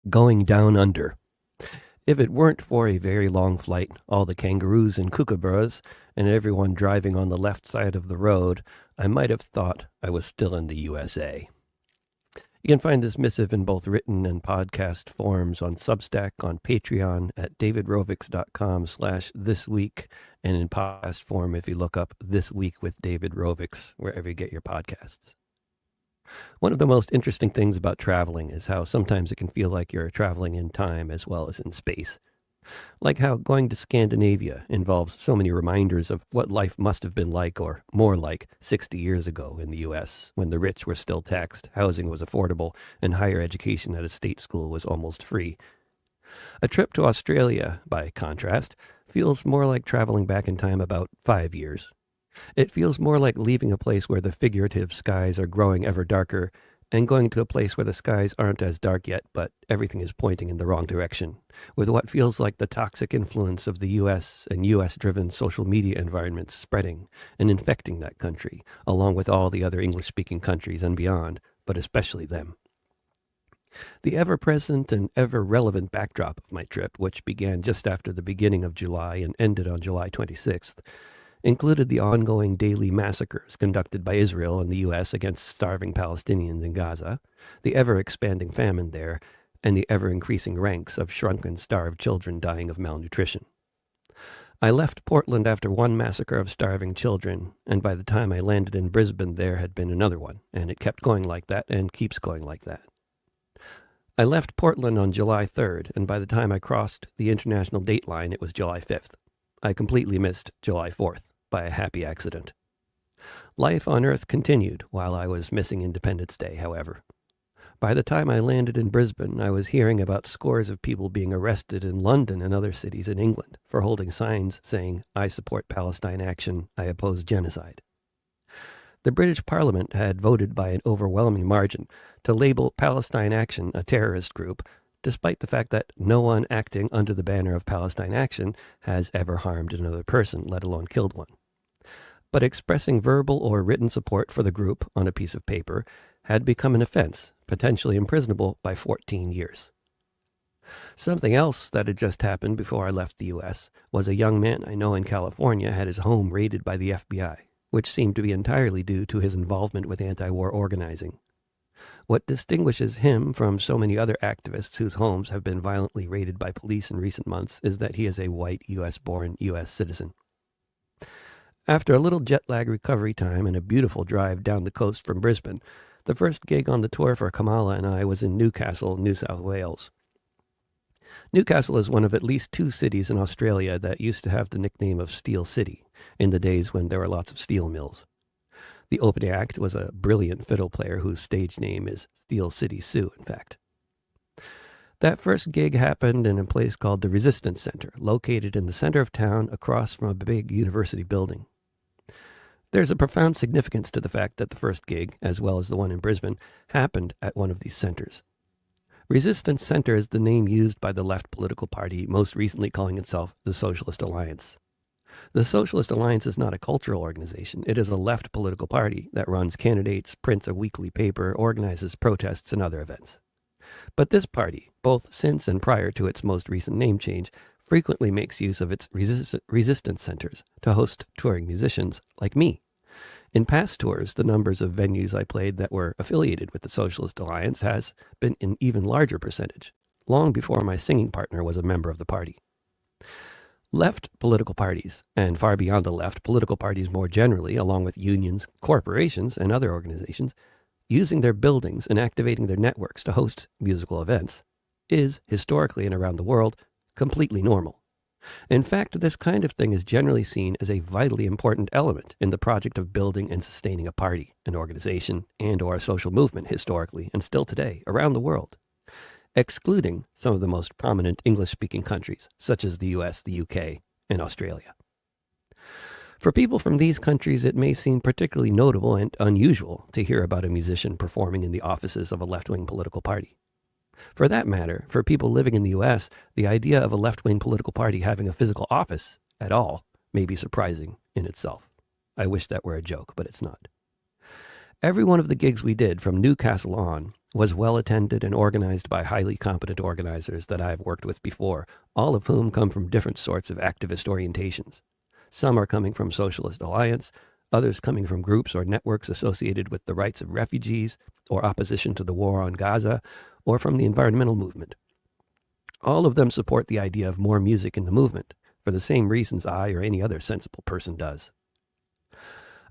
Going down under. If it weren't for a very long flight, all the kangaroos and kookaburras, and everyone driving on the left side of the road, I might have thought I was still in the USA. You can find this missive in both written and podcast forms on Substack, on Patreon, at davidrovics.com/thisweek, and in podcast form if you look up This Week with David Rovics, wherever you get your podcasts. One of the most interesting things about traveling is how sometimes it can feel like you're traveling in time as well as in space. Like how going to Scandinavia involves so many reminders of what life must have been like, or more like, 60 years ago in the U.S., when the rich were still taxed, housing was affordable, and higher education at a state school was almost free. A trip to Australia, by contrast, feels more like traveling back in time about 5 years. It feels more like leaving a place where the figurative skies are growing ever darker and going to a place where the skies aren't as dark yet, but everything is pointing in the wrong direction, with what feels like the toxic influence of the U.S. and U.S.-driven social media environments spreading and infecting that country, along with all the other English-speaking countries and beyond, but especially them. The ever-present and ever-relevant backdrop of my trip, which began just after the beginning of July and ended on July 26th, included the ongoing daily massacres conducted by Israel and the U.S. against starving Palestinians in Gaza, the ever-expanding famine there, and the ever-increasing ranks of shrunken, starved children dying of malnutrition. I left Portland after one massacre of starving children, and by the time I landed in Brisbane there had been another one, and it kept going like that and keeps going like that. I left Portland on July 3rd, and by the time I crossed the international date line, it was July 5th. I completely missed July 4th. By a happy accident. Life on Earth continued while I was missing Independence Day, however. By the time I landed in Brisbane, I was hearing about scores of people being arrested in London and other cities in England for holding signs saying, "I support Palestine action, I oppose genocide." The British Parliament had voted by an overwhelming margin to label Palestine Action a terrorist group, despite the fact that no one acting under the banner of Palestine Action has ever harmed another person, let alone killed one. But expressing verbal or written support for the group on a piece of paper had become an offense, potentially imprisonable by 14 years. Something else that had just happened before I left the U.S. was a young man I know in California had his home raided by the FBI, which seemed to be entirely due to his involvement with anti-war organizing. What distinguishes him from so many other activists whose homes have been violently raided by police in recent months is that he is a white U.S.-born U.S. citizen. After a little jet-lag recovery time and a beautiful drive down the coast from Brisbane, the first gig on the tour for Kamala and I was in Newcastle, New South Wales. Newcastle is one of at least 2 cities in Australia that used to have the nickname of Steel City, in the days when there were lots of steel mills. The opening act was a brilliant fiddle player whose stage name is Steel City Sue, in fact. That first gig happened in a place called the Resistance Center, located in the center of town across from a big university building. There's a profound significance to the fact that the first gig, as well as the one in Brisbane, happened at one of these centers. Resistance Center is the name used by the left political party, most recently calling itself the Socialist Alliance. The Socialist Alliance is not a cultural organization. It is a left political party that runs candidates, prints a weekly paper, organizes protests and other events. But this party, both since and prior to its most recent name change, frequently makes use of its resistance centers to host touring musicians like me. In past tours, the numbers of venues I played that were affiliated with the Socialist Alliance has been an even larger percentage, long before my singing partner was a member of the party. Left political parties, and far beyond the left, political parties more generally, along with unions, corporations, and other organizations, using their buildings and activating their networks to host musical events, is, historically and around the world, completely normal. In fact, this kind of thing is generally seen as a vitally important element in the project of building and sustaining a party, an organization, and/or a social movement historically and still today around the world, excluding some of the most prominent English-speaking countries, such as the US, the UK, and Australia. For people from these countries, it may seem particularly notable and unusual to hear about a musician performing in the offices of a left-wing political party. For that matter, for people living in the U.S., the idea of a left-wing political party having a physical office at all may be surprising in itself. I wish that were a joke, but it's not. Every one of the gigs we did from Newcastle on was well attended and organized by highly competent organizers that I've worked with before, all of whom come from different sorts of activist orientations. Some are coming from Socialist Alliance, others coming from groups or networks associated with the rights of refugees or opposition to the war on Gaza, or from the environmental movement. All of them support the idea of more music in the movement, for the same reasons I or any other sensible person does.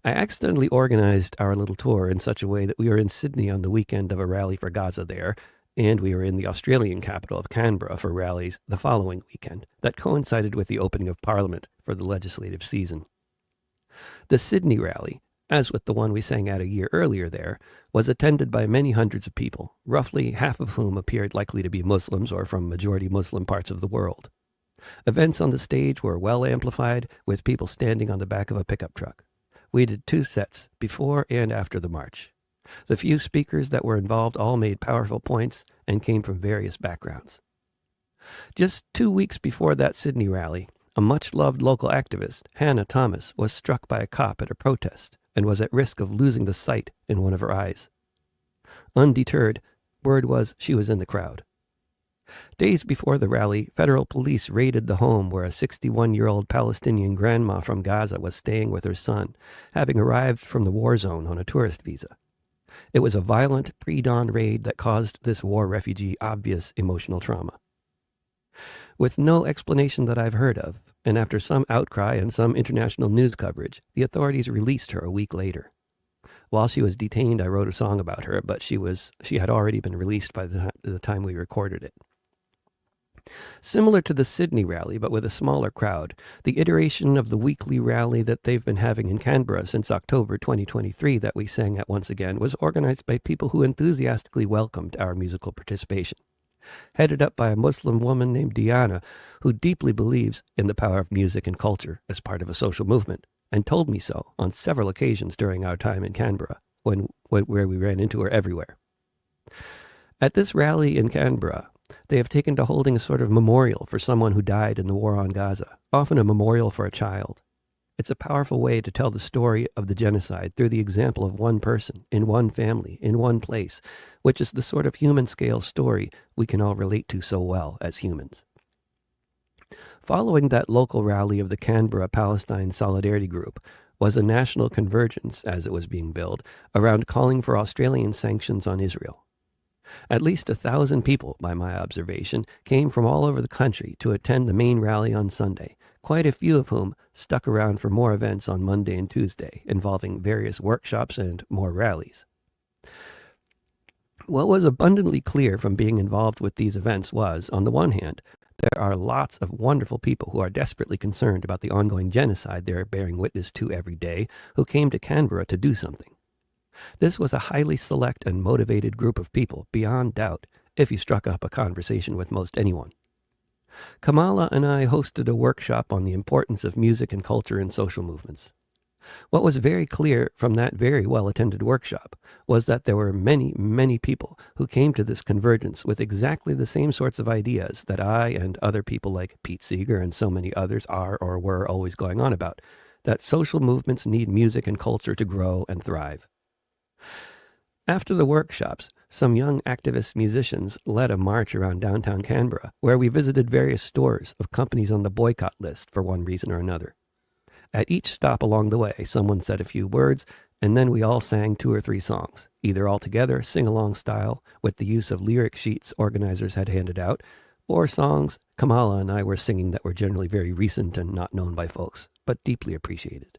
I accidentally organized our little tour in such a way that we were in Sydney on the weekend of a rally for Gaza there, and we were in the Australian capital of Canberra for rallies the following weekend that coincided with the opening of Parliament for the legislative season. The Sydney rally, as with the one we sang at a year earlier there, was attended by many hundreds of people, roughly half of whom appeared likely to be Muslims or from majority Muslim parts of the world. Events on the stage were well amplified, with people standing on the back of a pickup truck. We did 2 sets, before and after the march. The few speakers that were involved all made powerful points and came from various backgrounds. Just 2 weeks before that Sydney rally, a much-loved local activist, Hannah Thomas, was struck by a cop at a protest and was at risk of losing the sight in one of her eyes. Undeterred, word was she was in the crowd. Days before the rally, federal police raided the home where a 61-year-old Palestinian grandma from Gaza was staying with her son, having arrived from the war zone on a tourist visa. It was a violent pre-dawn raid that caused this war refugee obvious emotional trauma. With no explanation that I've heard of, and after some outcry and some international news coverage, the authorities released her a week later. While she was detained, I wrote a song about her, but she had already been released by the time we recorded it. Similar to the Sydney rally, but with a smaller crowd, the iteration of the weekly rally that they've been having in Canberra since October 2023 that we sang at once again was organized by people who enthusiastically welcomed our musical participation. Headed up by a Muslim woman named Diana, who deeply believes in the power of music and culture as part of a social movement, and told me so on several occasions during our time in Canberra, where we ran into her everywhere. At this rally in Canberra, they have taken to holding a sort of memorial for someone who died in the war on Gaza, often a memorial for a child. It's a powerful way to tell the story of the genocide through the example of one person, in one family, in one place, which is the sort of human-scale story we can all relate to so well as humans. Following that local rally of the Canberra Palestine Solidarity Group was a national convergence, as it was being billed, around calling for Australian sanctions on Israel. At least 1,000 people, by my observation, came from all over the country to attend the main rally on Sunday, quite a few of whom stuck around for more events on Monday and Tuesday, involving various workshops and more rallies. What was abundantly clear from being involved with these events was, on the one hand, there are lots of wonderful people who are desperately concerned about the ongoing genocide they're bearing witness to every day, who came to Canberra to do something. This was a highly select and motivated group of people, beyond doubt, if you struck up a conversation with most anyone. Kamala and I hosted a workshop on the importance of music and culture in social movements. What was very clear from that very well-attended workshop was that there were many, many people who came to this convergence with exactly the same sorts of ideas that I and other people like Pete Seeger and so many others are or were always going on about, that social movements need music and culture to grow and thrive. After the workshops, some young activist musicians led a march around downtown Canberra, where we visited various stores of companies on the boycott list for one reason or another. At each stop along the way, someone said a few words, and then we all sang 2 or 3 songs, either all together, sing-along style, with the use of lyric sheets organizers had handed out, or songs Kamala and I were singing that were generally very recent and not known by folks, but deeply appreciated.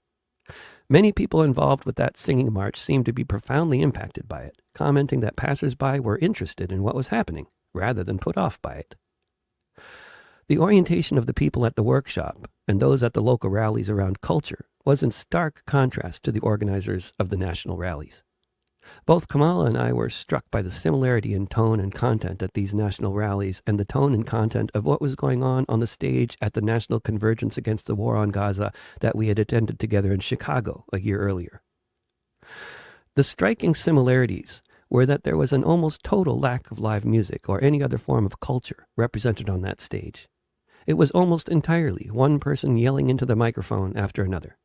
Many people involved with that singing march seemed to be profoundly impacted by it, commenting that passers-by were interested in what was happening, rather than put off by it. The orientation of the people at the workshop, and those at the local rallies around culture, was in stark contrast to the organizers of the national rallies. Both Kamala and I were struck by the similarity in tone and content at these national rallies and the tone and content of what was going on the stage at the National Convergence Against the War on Gaza that we had attended together in Chicago a year earlier. The striking similarities were that there was an almost total lack of live music or any other form of culture represented on that stage. It was almost entirely one person yelling into the microphone after another.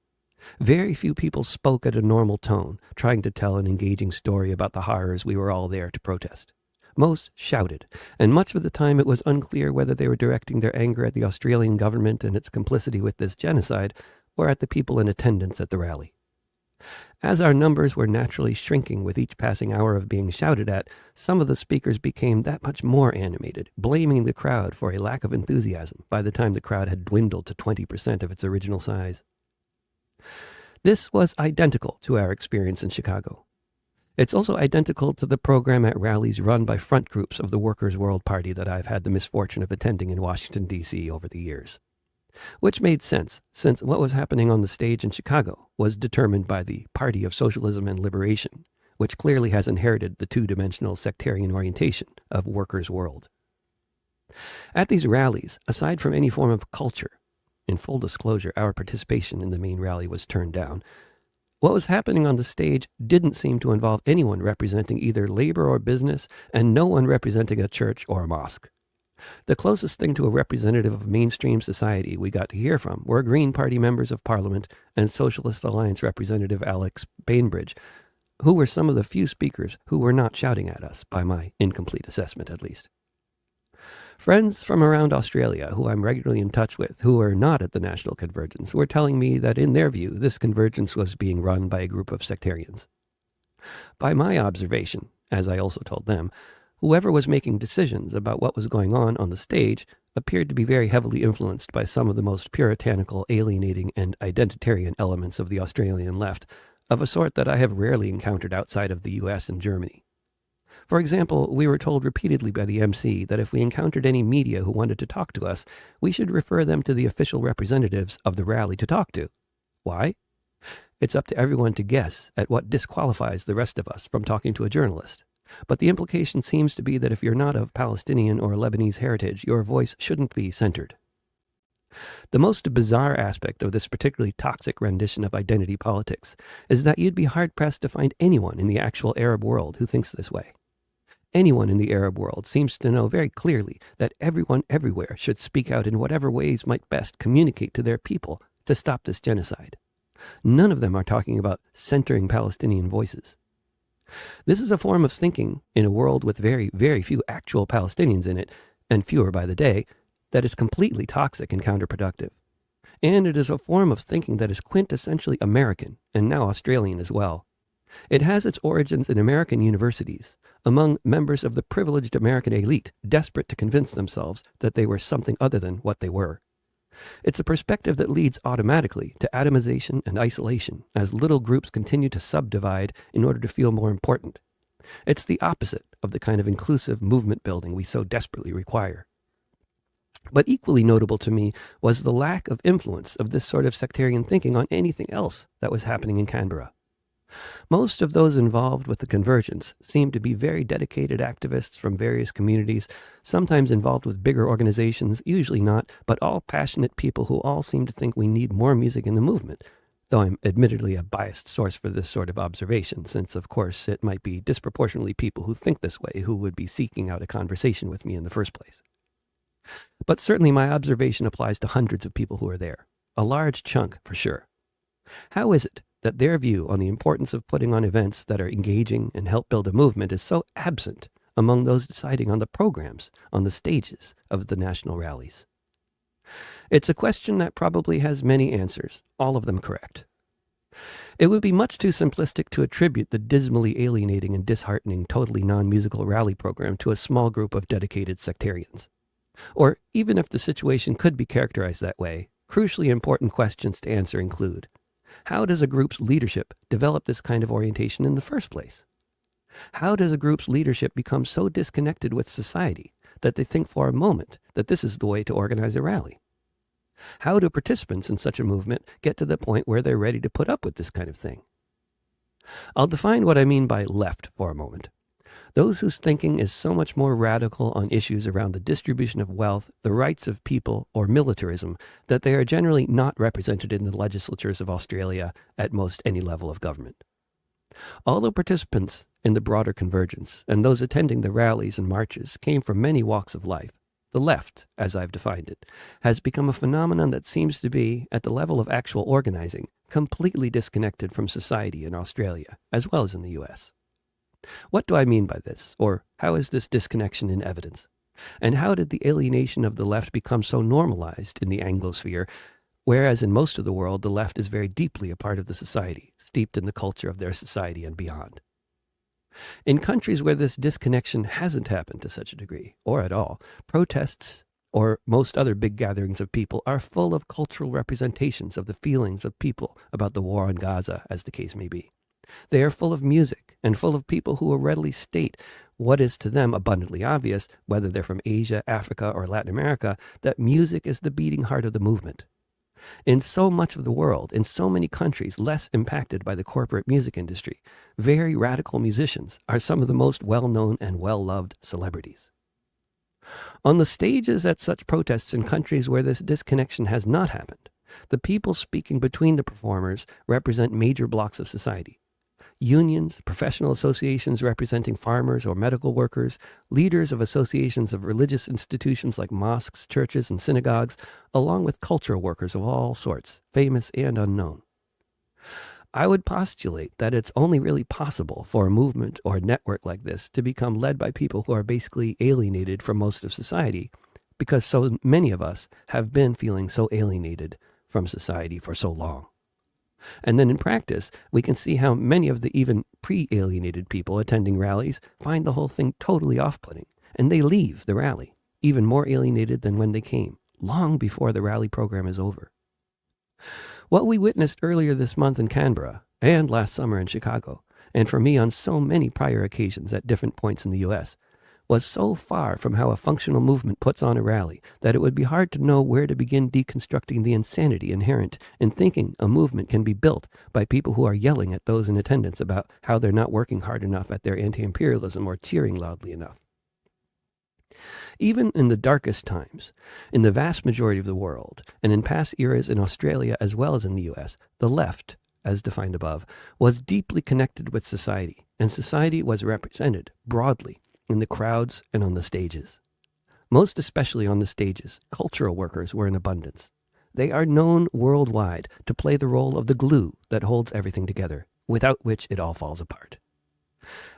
Very few people spoke at a normal tone, trying to tell an engaging story about the horrors we were all there to protest. Most shouted, and much of the time it was unclear whether they were directing their anger at the Australian government and its complicity with this genocide, or at the people in attendance at the rally. As our numbers were naturally shrinking with each passing hour of being shouted at, some of the speakers became that much more animated, blaming the crowd for a lack of enthusiasm by the time the crowd had dwindled to 20% of its original size. This was identical to our experience in Chicago. It's also identical to the program at rallies run by front groups of the Workers' World Party that I've had the misfortune of attending in Washington, D.C. over the years. Which made sense, since what was happening on the stage in Chicago was determined by the Party of Socialism and Liberation, which clearly has inherited the two-dimensional sectarian orientation of Workers' World. At these rallies, aside from any form of culture, in full disclosure, our participation in the main rally was turned down, what was happening on the stage didn't seem to involve anyone representing either labor or business, and no one representing a church or a mosque. The closest thing to a representative of mainstream society we got to hear from were Green Party members of Parliament and Socialist Alliance Representative Alex Bainbridge, who were some of the few speakers who were not shouting at us, by my incomplete assessment at least. Friends from around Australia, who I'm regularly in touch with, who were not at the National Convergence, were telling me that in their view, this convergence was being run by a group of sectarians. By my observation, as I also told them, whoever was making decisions about what was going on the stage appeared to be very heavily influenced by some of the most puritanical, alienating, and identitarian elements of the Australian left, of a sort that I have rarely encountered outside of the US and Germany. For example, we were told repeatedly by the MC that if we encountered any media who wanted to talk to us, we should refer them to the official representatives of the rally to talk to. Why? It's up to everyone to guess at what disqualifies the rest of us from talking to a journalist. But the implication seems to be that if you're not of Palestinian or Lebanese heritage, your voice shouldn't be centered. The most bizarre aspect of this particularly toxic rendition of identity politics is that you'd be hard-pressed to find anyone in the actual Arab world who thinks this way. Anyone in the Arab world seems to know very clearly that everyone everywhere should speak out in whatever ways might best communicate to their people to stop this genocide. None of them are talking about centering Palestinian voices. This is a form of thinking in a world with very, very few actual Palestinians in it, and fewer by the day, that is completely toxic and counterproductive. And it is a form of thinking that is quintessentially American, and now Australian as well. It has its origins in American universities, among members of the privileged American elite desperate to convince themselves that they were something other than what they were. It's a perspective that leads automatically to atomization and isolation as little groups continue to subdivide in order to feel more important. It's the opposite of the kind of inclusive movement building we so desperately require. But equally notable to me was the lack of influence of this sort of sectarian thinking on anything else that was happening in Canberra. Most of those involved with the convergence seemed to be very dedicated activists from various communities, sometimes involved with bigger organizations, usually not, but all passionate people who all seem to think we need more music in the movement, though I'm admittedly a biased source for this sort of observation, since of course it might be disproportionately people who think this way who would be seeking out a conversation with me in the first place. But certainly my observation applies to hundreds of people who are there, a large chunk for sure. How is it that their view on the importance of putting on events that are engaging and help build a movement is so absent among those deciding on the programs, on the stages of the national rallies? It's a question that probably has many answers, all of them correct. It would be much too simplistic to attribute the dismally alienating and disheartening, totally non-musical rally program to a small group of dedicated sectarians. Or even if the situation could be characterized that way, crucially important questions to answer include: how does a group's leadership develop this kind of orientation in the first place? How does a group's leadership become so disconnected with society that they think for a moment that this is the way to organize a rally? How do participants in such a movement get to the point where they're ready to put up with this kind of thing? I'll define what I mean by left for a moment. Those whose thinking is so much more radical on issues around the distribution of wealth, the rights of people, or militarism, that they are generally not represented in the legislatures of Australia at most any level of government. Although participants in the broader convergence and those attending the rallies and marches came from many walks of life, the left, as I've defined it, has become a phenomenon that seems to be, at the level of actual organizing, completely disconnected from society in Australia, as well as in the US. What do I mean by this? Or how is this disconnection in evidence? And how did the alienation of the left become so normalized in the Anglosphere, whereas in most of the world the left is very deeply a part of the society, steeped in the culture of their society and beyond? In countries where this disconnection hasn't happened to such a degree, or at all, protests or most other big gatherings of people are full of cultural representations of the feelings of people about the war in Gaza, as the case may be. They are full of music and full of people who will readily state what is to them abundantly obvious, whether they're from Asia, Africa, or Latin America, that music is the beating heart of the movement. In so much of the world, in so many countries less impacted by the corporate music industry, very radical musicians are some of the most well-known and well-loved celebrities. On the stages at such protests in countries where this disconnection has not happened, the people speaking between the performers represent major blocks of society. Unions, professional associations representing farmers or medical workers, leaders of associations of religious institutions like mosques, churches, and synagogues, along with cultural workers of all sorts, famous and unknown. I would postulate that it's only really possible for a movement or a network like this to become led by people who are basically alienated from most of society, because so many of us have been feeling so alienated from society for so long. And then in practice, we can see how many of the even pre-alienated people attending rallies find the whole thing totally off-putting, and they leave the rally, even more alienated than when they came, long before the rally program is over. What we witnessed earlier this month in Canberra, and last summer in Chicago, and for me on so many prior occasions at different points in the US, was so far from how a functional movement puts on a rally that it would be hard to know where to begin deconstructing the insanity inherent in thinking a movement can be built by people who are yelling at those in attendance about how they're not working hard enough at their anti-imperialism or cheering loudly enough. Even in the darkest times, in the vast majority of the world, and in past eras in Australia as well as in the US, the left, as defined above, was deeply connected with society, and society was represented broadly in the crowds and on the stages. Most especially on the stages, cultural workers were in abundance. They are known worldwide to play the role of the glue that holds everything together, without which it all falls apart.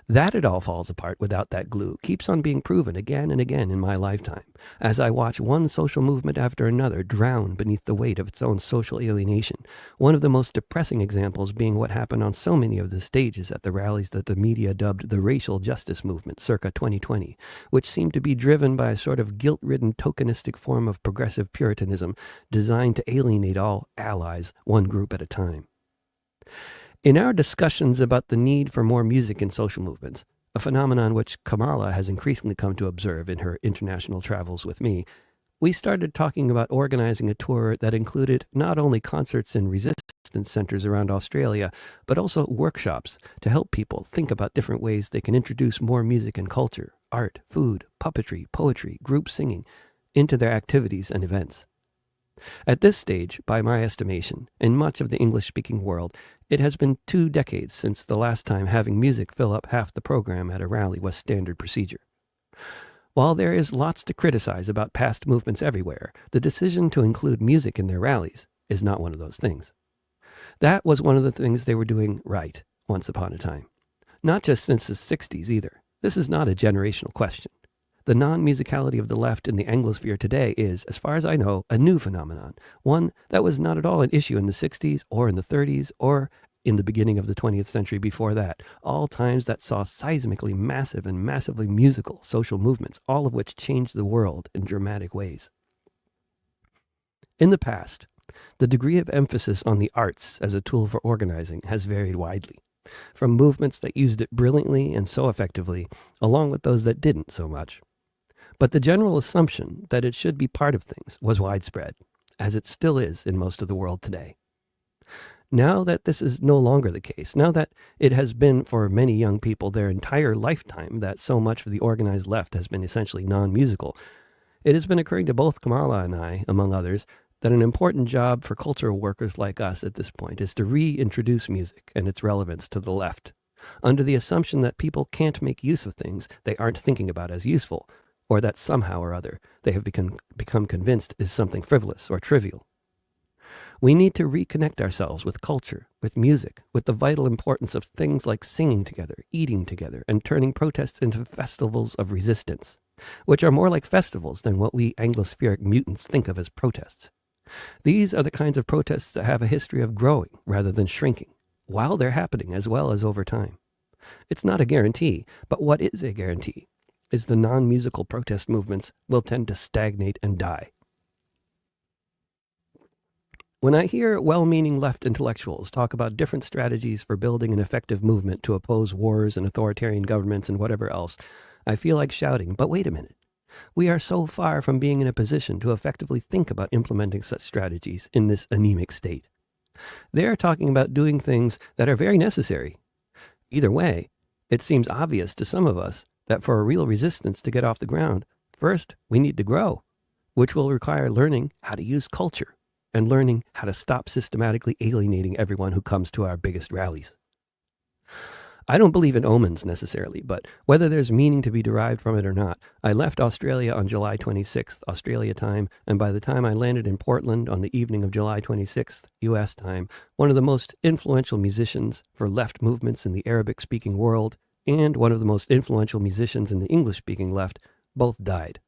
That it all falls apart without that glue keeps on being proven again and again in my lifetime, as I watch one social movement after another drown beneath the weight of its own social alienation, one of the most depressing examples being what happened on so many of the stages at the rallies that the media dubbed the racial justice movement circa 2020, which seemed to be driven by a sort of guilt-ridden tokenistic form of progressive puritanism designed to alienate all allies, one group at a time. In our discussions about the need for more music in social movements, a phenomenon which Kamala has increasingly come to observe in her international travels with me, we started talking about organizing a tour that included not only concerts in resistance centers around Australia, but also workshops to help people think about different ways they can introduce more music and culture, art, food, puppetry, poetry, group singing into their activities and events. At this stage, by my estimation, in much of the English-speaking world, it has been 2 decades since the last time having music fill up half the program at a rally was standard procedure. While there is lots to criticize about past movements everywhere, the decision to include music in their rallies is not one of those things. That was one of the things they were doing right once upon a time. Not just since the 60s either. This is not a generational question. The non-musicality of the left in the Anglosphere today is, as far as I know, a new phenomenon, one that was not at all an issue in the 60s or in the 30s or in the beginning of the 20th century before that, all times that saw seismically massive and massively musical social movements, all of which changed the world in dramatic ways. In the past, the degree of emphasis on the arts as a tool for organizing has varied widely, from movements that used it brilliantly and so effectively, along with those that didn't so much. But the general assumption that it should be part of things was widespread, as it still is in most of the world today. Now that this is no longer the case, now that it has been for many young people their entire lifetime that so much of the organized left has been essentially non-musical, it has been occurring to both Kamala and I, among others, that an important job for cultural workers like us at this point is to reintroduce music and its relevance to the left, under the assumption that people can't make use of things they aren't thinking about as useful, or that somehow or other they have become convinced is something frivolous or trivial. We need to reconnect ourselves with culture, with music, with the vital importance of things like singing together, eating together, and turning protests into festivals of resistance, which are more like festivals than what we Anglospheric mutants think of as protests. These are the kinds of protests that have a history of growing rather than shrinking, while they're happening as well as over time. It's not a guarantee, but what is a guarantee is the non-musical protest movements will tend to stagnate and die. When I hear well-meaning left intellectuals talk about different strategies for building an effective movement to oppose wars and authoritarian governments and whatever else, I feel like shouting, but wait a minute. We are so far from being in a position to effectively think about implementing such strategies in this anemic state. They are talking about doing things that are very necessary. Either way, it seems obvious to some of us that for a real resistance to get off the ground, first we need to grow, which will require learning how to use culture and learning how to stop systematically alienating everyone who comes to our biggest rallies. I don't believe in omens necessarily, but whether there's meaning to be derived from it or not, I left Australia on July 26th, Australia time, and by the time I landed in Portland on the evening of July 26th, US time, one of the most influential musicians for left movements in the Arabic-speaking world and one of the most influential musicians in the English-speaking left both died.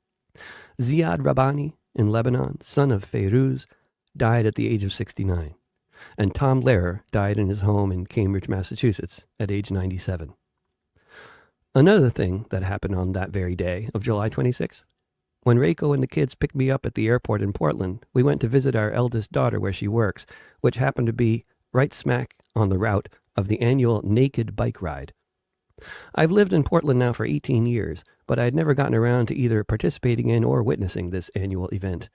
Ziad Rabbani in Lebanon, son of Fayrouz, died at the age of 69. And Tom Lehrer died in his home in Cambridge, Massachusetts, at age 97. Another thing that happened on that very day of July 26th, when Reiko and the kids picked me up at the airport in Portland, we went to visit our eldest daughter where she works, which happened to be right smack on the route of the annual Naked Bike Ride. I've lived in Portland now for 18 years, but I'd never gotten around to either participating in or witnessing this annual event.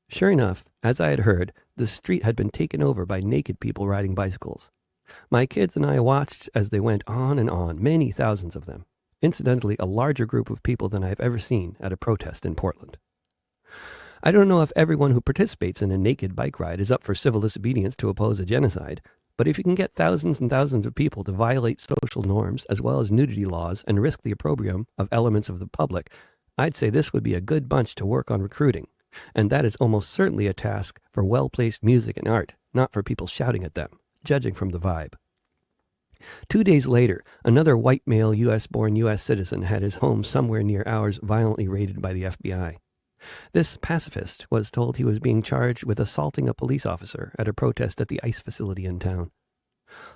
Sure enough, as I had heard, the street had been taken over by naked people riding bicycles. My kids and I watched as they went on and on, many thousands of them. Incidentally, a larger group of people than I've ever seen at a protest in Portland. I don't know if everyone who participates in a naked bike ride is up for civil disobedience to oppose a genocide, but if you can get thousands and thousands of people to violate social norms as well as nudity laws and risk the opprobrium of elements of the public, I'd say this would be a good bunch to work on recruiting. And that is almost certainly a task for well-placed music and art, not for people shouting at them, judging from the vibe. 2 days later, another white male U.S.-born U.S. citizen had his home somewhere near ours violently raided by the FBI. This pacifist was told he was being charged with assaulting a police officer at a protest at the ICE facility in town.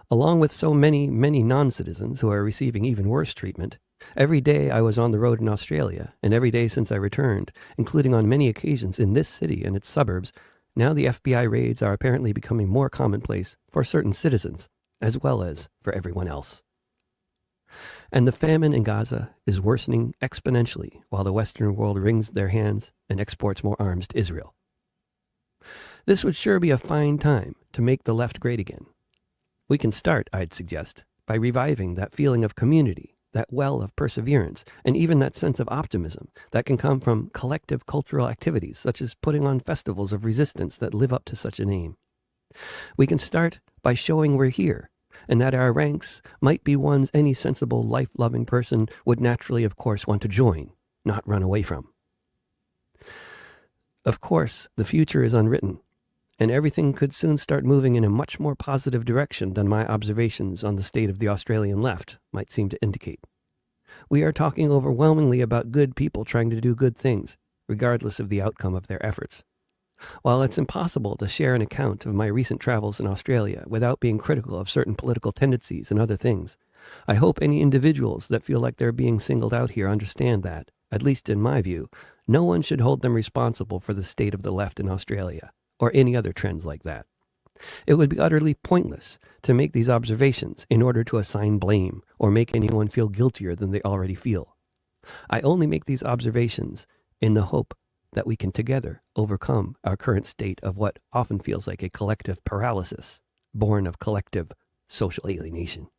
Along with so many non-citizens who are receiving even worse treatment, every day I was on the road in Australia, and every day since I returned, including on many occasions in this city and its suburbs, now the FBI raids are apparently becoming more commonplace for certain citizens, as well as for everyone else. And the famine in Gaza is worsening exponentially while the Western world wrings their hands and exports more arms to Israel. This would sure be a fine time to make the left great again. We can start, I'd suggest, by reviving that feeling of community, that well of perseverance, and even that sense of optimism that can come from collective cultural activities such as putting on festivals of resistance that live up to such a name. We can start by showing we're here, and that our ranks might be ones any sensible, life-loving person would naturally, of course, want to join, not run away from. Of course, the future is unwritten, and everything could soon start moving in a much more positive direction than my observations on the state of the Australian left might seem to indicate. We are talking overwhelmingly about good people trying to do good things, regardless of the outcome of their efforts. While it's impossible to share an account of my recent travels in Australia without being critical of certain political tendencies and other things, I hope any individuals that feel like they're being singled out here understand that, at least in my view, no one should hold them responsible for the state of the left in Australia, or any other trends like that. It would be utterly pointless to make these observations in order to assign blame or make anyone feel guiltier than they already feel. I only make these observations in the hope that we can together overcome our current state of what often feels like a collective paralysis, born of collective social alienation.